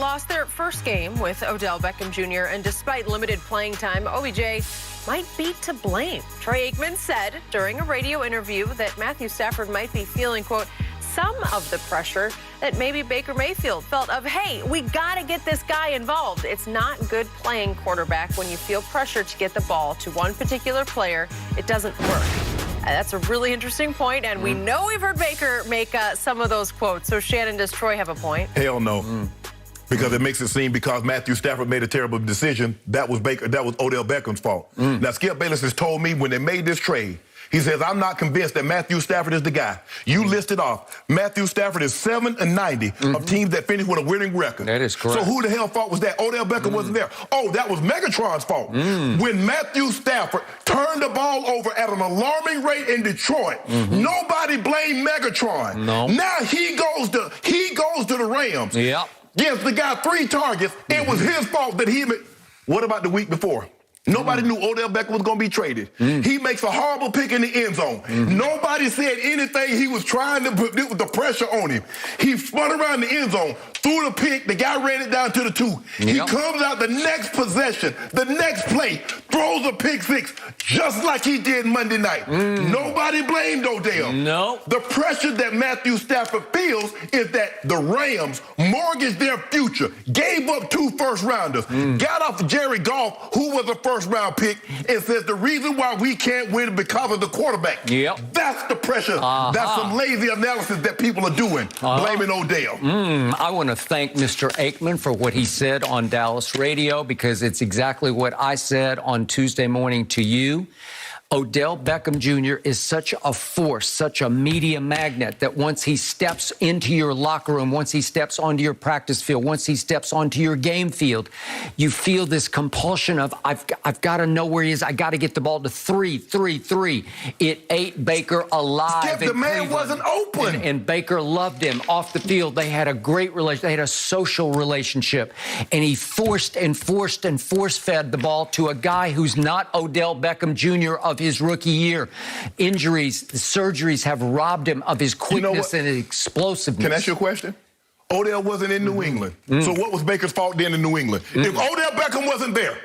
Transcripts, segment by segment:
lost their first game with Odell Beckham Jr., and despite limited playing time, OBJ might be to blame. Troy Aikman said during a radio interview that Matthew Stafford might be feeling, quote, some of the pressure that maybe Baker Mayfield felt of, hey, we got to get this guy involved. It's not good playing quarterback when you feel pressure to get the ball to one particular player. It doesn't work. That's a really interesting point, and we know we've heard Baker make some of those quotes. So, Shannon, does Troy have a point? Hell no. Because it makes it seem because Matthew Stafford made a terrible decision, that was Odell Beckham's fault. Now, Skip Bayless has told me when they made this trade, he says, I'm not convinced that Matthew Stafford is the guy. You listed off. Matthew Stafford is 7-90 of teams that finish with a winning record. That is correct. So who the hell fault was that? Odell Beckham wasn't there. Oh, that was Megatron's fault. When Matthew Stafford turned the ball over at an alarming rate in Detroit, nobody blamed Megatron. No. Now he goes to the Rams. Yep. Gives the guy 3 targets. It was his fault that he made. What about the week before? Nobody knew Odell Beckham was going to be traded. He makes a horrible pick in the end zone. Nobody said anything. He was trying to put the pressure on him. He spun around the end zone, threw the pick. The guy ran it down to the 2. He comes out the next possession, the next play, throws a pick 6, just like he did Monday night. Nobody blamed Odell. No. The pressure that Matthew Stafford feels is that the Rams mortgaged their future, gave up 2 first-rounders, got off Jerry Goff, who was a first-round pick, and says the reason why we can't win is because of the quarterback. That's the pressure. That's some lazy analysis that people are doing, blaming Odell. I want to thank Mr. Aikman for what he said on Dallas radio, because it's exactly what I said on Tuesday morning to you. Odell Beckham Jr. is such a force, such a media magnet, that once he steps into your locker room, once he steps onto your practice field, once he steps onto your game field, you feel this compulsion of, I've got to know where he is. I got to get the ball to 3. It ate Baker alive. Skip, the man wasn't open. And Baker loved him off the field. They had a great relationship. They had a social relationship. And he forced force-fed the ball to a guy who's not Odell Beckham Jr. of his rookie year. Injuries, surgeries have robbed him of his quickness and his explosiveness. Can I ask you a question? Odell wasn't in New England. So what was Baker's fault then in New England? If Odell Beckham wasn't there.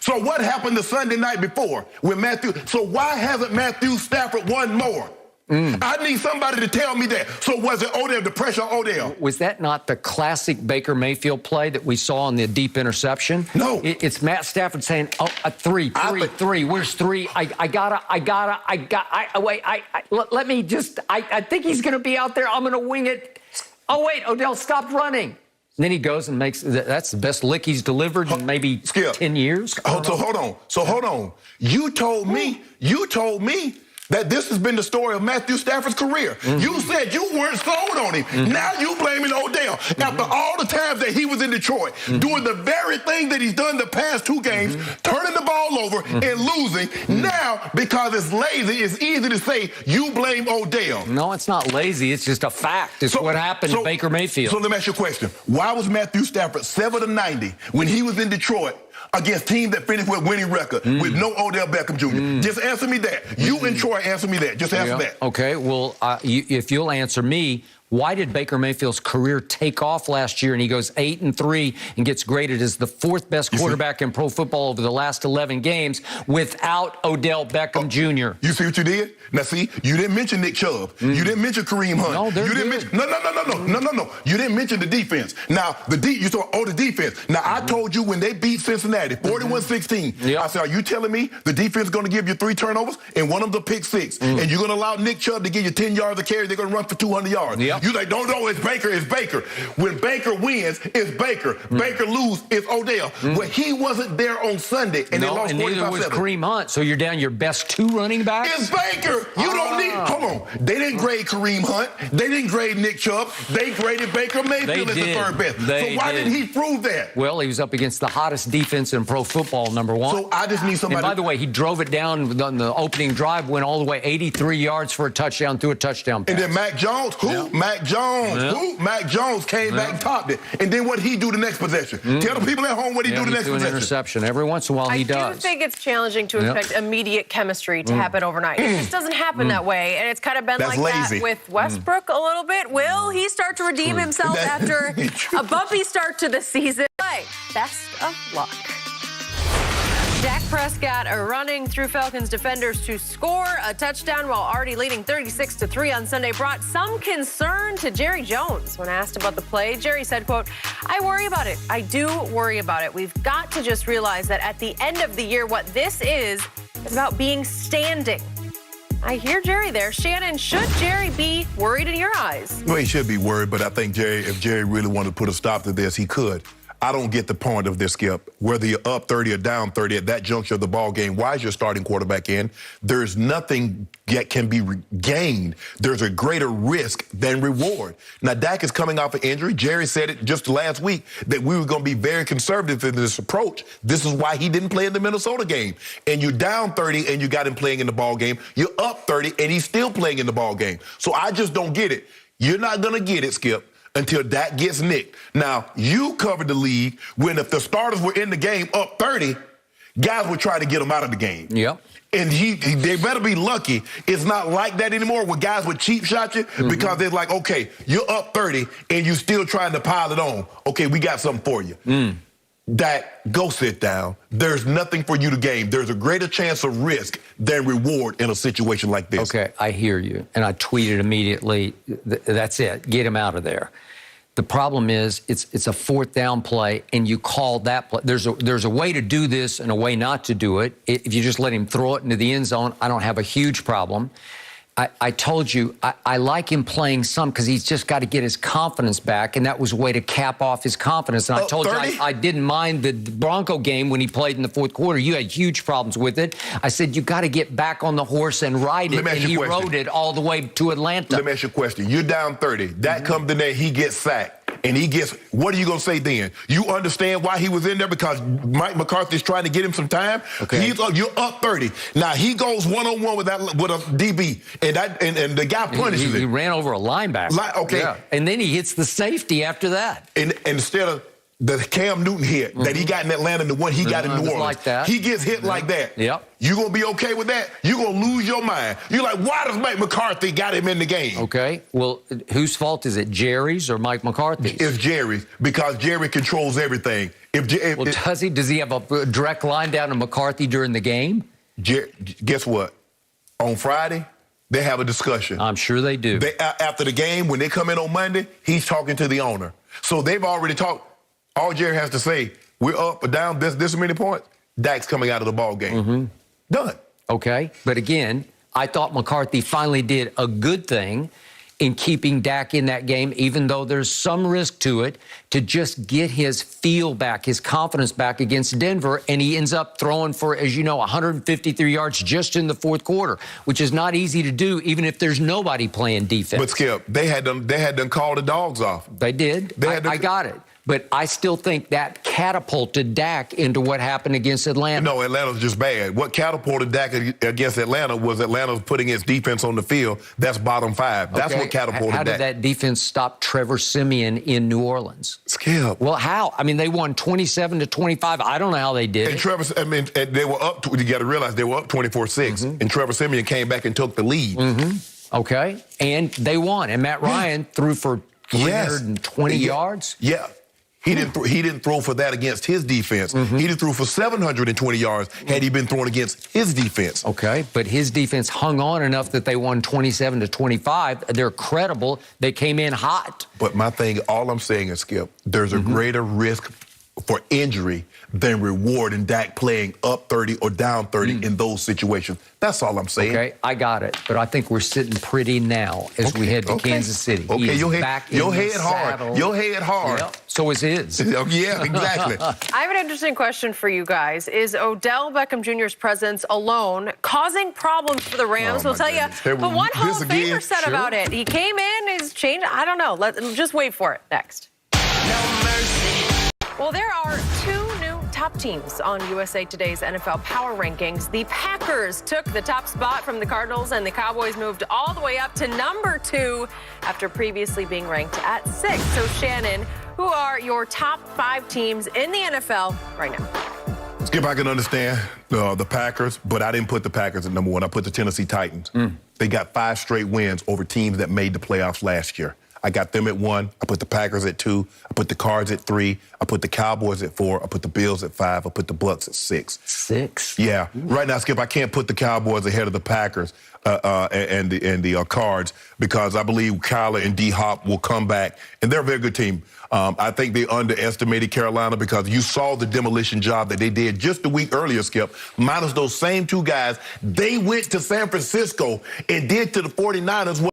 So what happened the Sunday night before when so why hasn't Matthew Stafford won more? I need somebody to tell me that. So was it Odell, the pressure on Odell? Was that not the classic Baker Mayfield play that we saw on the deep interception? No. It's Matt Stafford saying, oh, a 3. Where's 3? Let me just, I think he's going to be out there. I'm going to wing it. Oh, wait, Odell stopped running. And then he goes and makes, that's the best lick he's delivered in maybe 10 years. So hold on. You told me that this has been the story of Matthew Stafford's career. You said you weren't sold on him. Now you blaming Odell. After all the times that he was in Detroit, doing the very thing that he's done the past 2 games, turning the ball over and losing. Now, because it's lazy, it's easy to say you blame Odell. No, it's not lazy. It's just a fact. It's what happened to Baker Mayfield. So let me ask you a question. Why was Matthew Stafford 7-90 when he was in Detroit against teams that finished with a winning record with no Odell Beckham Jr.? Just answer me that. You and Troy, answer me that. Just answer that. Okay, well, if you'll answer me, why did Baker Mayfield's career take off last year and he goes 8-3 and gets graded as the 4th best quarterback in pro football over the last 11 games without Odell Beckham Jr.? You see what you did? Now, see, you didn't mention Nick Chubb. You didn't mention Kareem Hunt. No, they're good. No. You didn't mention the defense. Now, you saw, the defense. Now, I told you when they beat Cincinnati, 41-16, I said, are you telling me the defense is going to give you 3 turnovers and one of them a pick 6, and you're going to allow Nick Chubb to give you 10 yards of carry, they're going to run for 200 yards? You like, don't know, it's Baker. When Baker wins, it's Baker. Baker loses, it's Odell. Well, he wasn't there on Sunday, and they lost 45-7. Neither was Kareem Hunt, so you're down your best 2 running backs? It's Baker. You don't need, hold on. They didn't grade Kareem Hunt. They didn't grade Nick Chubb. They graded Baker Mayfield as the 3rd best. So why didn't he prove that? Well, he was up against the hottest defense in pro football, number 1. So I just need somebody. And by the way, he drove it down on the opening drive, went all the way 83 yards for a touchdown, threw a touchdown pass. And then Mac Jones, Mac Jones. Yeah. Who? Mac Jones came back and topped it. And then what he do the next possession? Tell the people at home what he do the next An possession. interception. Every once in a while he does. I do think it's challenging to expect immediate chemistry to happen overnight. It just doesn't happen that way. And it's kind of been That's like lazy. that with Westbrook a little bit. Will he start to redeem himself after a bumpy start to the season? Best of luck. Dak Prescott running through Falcons defenders to score a touchdown while already leading 36-3 on Sunday brought some concern to Jerry Jones. When asked about the play, Jerry said, quote, "I worry about it. I do worry about it. We've got to just realize that at the end of the year, what this is about being standing." I hear Jerry there. Shannon, should Jerry be worried in your eyes? Well, he should be worried, but I think if Jerry really wanted to put a stop to this, he could. I don't get the point of this, Skip. Whether you're up 30 or down 30 at that juncture of the ball game, why is your starting quarterback in? There's nothing that can be gained. There's a greater risk than reward. Now, Dak is coming off an injury. Jerry said it just last week that we were going to be very conservative in this approach. This is why he didn't play in the Minnesota game. And you're down 30 and you got him playing in the ball game. You're up 30 and he's still playing in the ball game. So I just don't get it. You're not going to get it, Skip, until Dak gets nicked. Now, you covered the league when if the starters were in the game up 30, guys would try to get them out of the game. Yep. And they better be lucky. It's not like that anymore where guys would cheap shot you because they're like, okay, you're up 30 and you're still trying to pile it on. Okay, we got something for you. Dak, go sit down. There's nothing for you to gain. There's a greater chance of risk than reward in a situation like this. Okay, I hear you. And I tweeted immediately, that's it. Get him out of there. The problem is it's a fourth down play, and you call that play. There's a way to do this and a way not to do it. If you just let him throw it into the end zone, I don't have a huge problem. I told you, I like him playing some because he's just got to get his confidence back, and that was a way to cap off his confidence. And I told you I didn't mind the Bronco game when he played in the fourth quarter. You had huge problems with it. I said, you got to get back on the horse and ride it, and he rode it all the way to Atlanta. Let me ask you a question. You're down 30. That comes in there, he gets sacked. And he gets, what are you going to say then? You understand why he was in there because Mike McCarthy's trying to get him some time? Okay. You're up 30. Now, he goes one-on-one with a DB, and the guy punishes it. He ran over a linebacker. Okay. Yeah. And then he hits the safety after that. And instead of the Cam Newton hit that he got in Atlanta and the one he got in New Orleans, like that. He gets hit like that. Yep. You going to be okay with that? You're going to lose your mind. You're like, why does Mike McCarthy got him in the game? Okay. Well, whose fault is it, Jerry's or Mike McCarthy's? It's Jerry's because Jerry controls everything. Does he? Does he have a direct line down to McCarthy during the game? Guess what? On Friday, they have a discussion. I'm sure they do. After the game, when they come in on Monday, he's talking to the owner. So they've already talked. All Jerry has to say, we're up or down this many points. Dak's coming out of the ball game. Done. Okay. But again, I thought McCarthy finally did a good thing in keeping Dak in that game, even though there's some risk to it, to just get his feel back, his confidence back against Denver. And he ends up throwing for, as you know, 153 yards just in the fourth quarter, which is not easy to do, even if there's nobody playing defense. But, Skip, they had them call the dogs off. They did. I got it. But I still think that catapulted Dak into what happened against Atlanta. No, Atlanta's just bad. What catapulted Dak against Atlanta was Atlanta putting its defense on the field. That's bottom five. That's what catapulted Dak. How did that defense stop Trevor Siemian in New Orleans? Skip. Well, how? I mean, they won 27-25. I don't know how they did. And they were up. You got to realize they were up 24-6. And Trevor Siemian came back and took the lead. Okay. And they won. And Matt Ryan threw for 320 yards. Yeah. He didn't throw for that against his defense. He did throw for 720 yards had he been thrown against his defense. Okay, but his defense hung on enough that they won 27-25. They're credible. They came in hot. But my thing, all I'm saying is, Skip, there's a greater risk for injury than reward in Dak playing up 30 or down 30 in those situations. That's all I'm saying. Okay, I got it. But I think we're sitting pretty now as we head to Kansas City. Okay, your head hard. Your head hard. Yep. So is his. Yeah, exactly. I have an interesting question for you guys. Is Odell Beckham Jr.'s presence alone causing problems for the Rams? We'll tell you. But one Hall of Famer said about it. He came in, he's changed. I don't know. Let's just wait for it. Next. No mercy. Well, there are two new top top teams on USA Today's NFL Power Rankings. The Packers took the top spot from the Cardinals, and the Cowboys moved all the way up to number 2 after previously being ranked at 6. So, Shannon, who are your top 5 teams in the NFL right now? Skip, I can understand the Packers, but I didn't put the Packers at number 1. I put the Tennessee Titans. They got 5 straight wins over teams that made the playoffs last year. I got them at 1. I put the Packers at 2. I put the Cards at 3. I put the Cowboys at 4. I put the Bills at 5. I put the Bucks at 6. 6? Yeah. Right now, Skip, I can't put the Cowboys ahead of the Packers and the Cards because I believe Kyler and D-Hop will come back, and they're a very good team. I think they underestimated Carolina because you saw the demolition job that they did just a week earlier, Skip, minus those same 2 guys. They went to San Francisco and did to the 49ers what